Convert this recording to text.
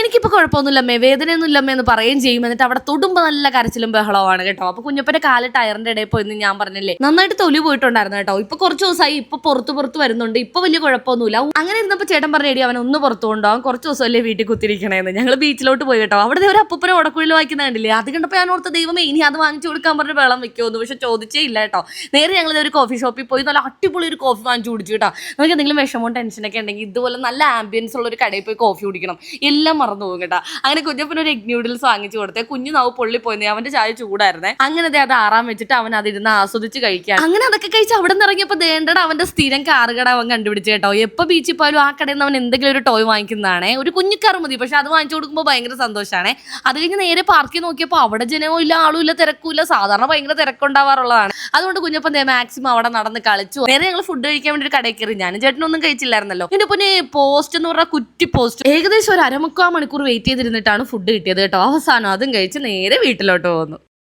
എനിക്കിപ്പോൾ കുഴപ്പമൊന്നുമില്ലമ്മേ, വേദനയൊന്നുമില്ലമ്മേ എന്ന് പറയുകയും ചെയ്യും. എന്നിട്ട് അവിടെ തൊടുമ്പോൾ നല്ല കരച്ചിലും ബഹളമാണ് കേട്ടോ. അപ്പോൾ കുഞ്ഞപ്പൻ്റെ കാല് ടയറിൻ്റെ ഇടയിൽ പോയി ഞാൻ പറഞ്ഞില്ലേ, നന്നായിട്ട് തൊലി പോയിട്ടുണ്ടായിരുന്നു കേട്ടോ. ഇപ്പോൾ കുറച്ച് ദിവസമായി ഇപ്പോൾ പുറത്ത് വരുന്നുണ്ട്, ഇപ്പോൾ വലിയ കുഴപ്പമൊന്നുമില്ല. അങ്ങനെ ഇരുന്നപ്പോൾ ചേട്ടൻ പറഞ്ഞു, എടി അവൻ ഒന്ന് പുറത്തു കൊണ്ടുപോകാൻ, കുറച്ച് ദിവസമല്ലേ വീട്ടിൽ കുത്തിരിക്കണേന്ന്. ഞങ്ങൾ ബീച്ചിലോട്ട് പോയി കേട്ടോ. അവിടെ ഒരു അപ്പൂപ്പനെ ഉടക്കുള്ളിൽ വായിക്കുന്ന കണ്ടില്ലേ, അത് കണ്ടപ്പോൾ ഞാൻ ഓർത്ത ദൈവമേ ഇനി അത് വാങ്ങിച്ചു കൊടുക്കാൻ പറഞ്ഞ് വെള്ളം വെക്കുമെന്ന്. പക്ഷെ ചോദിച്ചേ ഇല്ല കേട്ടോ. നേരെ ഞങ്ങൾ ഒരു കോഫി ഷോപ്പിൽ പോയി നല്ല അടിപൊളി ഒരു കോഫി വാങ്ങിച്ചു കുടിച്ചു കേട്ടോ. നമുക്ക് എന്തെങ്കിലും വിഷമവും ടെൻഷനൊക്കെ ഉണ്ടെങ്കിൽ ഇതുപോലെ നല്ല ആംബിയൻസ് ഉള്ള ഒരു കടയിൽ പോയി കോഫി കുടിക്കണം, എല്ലാം മറന്നു പോകും കേട്ടോ. അങ്ങനെ കുഞ്ഞപ്പനൊരു എഗ് ന്യൂഡിൽസ് വാങ്ങിച്ചു കൊടുത്തേ. കുഞ്ഞു നാവ് പൊള്ളി പോയി, അവന്റെ ചായ ചൂടായിരുന്നേ. അങ്ങനെ അത് ആറാൻ വെച്ചിട്ട് അവൻ അതിരുന്ന് ആസ്വദിച്ച് കഴിക്കാൻ. അങ്ങനെ അതൊക്കെ കഴിച്ച് അവിടെ നിന്ന് ഇറങ്ങിയപ്പോൾ ദേണ്ടട അവന്റെ സ്ഥിരം കാറ് കട അവൻ കണ്ടുപിടിച്ചു കേട്ടോ. എപ്പോൾ ബീച്ചിൽ പോയാലും ആ കടയിൽ നിന്ന് അവൻ എന്തെങ്കിലും ഒരു ടോയ് വാങ്ങിക്കുന്നതാണ്. ഒരു കുഞ്ഞിക്കാറ് മതി, പക്ഷെ അത് വാങ്ങിച്ചു കൊടുക്കുമ്പോൾ ഭയങ്കര സന്തോഷമാണ്. അത് കഴിഞ്ഞ് നേരെ പാർക്കിൽ നോക്കിയപ്പോൾ അവിടെ ജനവും ഇല്ല, ആളും ഇല്ല, തിരക്കില്ല. സാധാരണ ഭയങ്കര തിരക്കുണ്ടാവാറുള്ളതാണ്. അതുകൊണ്ട് കുഞ്ഞപ്പൻ മാക്സിമം അവിടെ നടന്ന് കളിച്ചു. നേരെ ഞങ്ങൾ ഫുഡ് കഴിക്കാൻ വേണ്ടി ഒരു കടയിൽ കയറി. ഞാനും ചേട്ടനൊന്നും കഴിച്ചില്ലായിരുന്നല്ലോ. പിന്നെ പിന്നെ പോസ്റ്റ് എന്ന് പറഞ്ഞാൽ കുറ്റി പോസ്റ്റ് ഏകദേശം ഒരു 1/4 മണിക്കൂർ വെയിറ്റ് ചെയ്തിരുന്നിട്ടാണ് ഫുഡ് കിട്ടിയത് കേട്ടോ. അവസാനം അതും കഴിച്ച് നേരെ വീട്ടിലോട്ട് പോകുന്നു.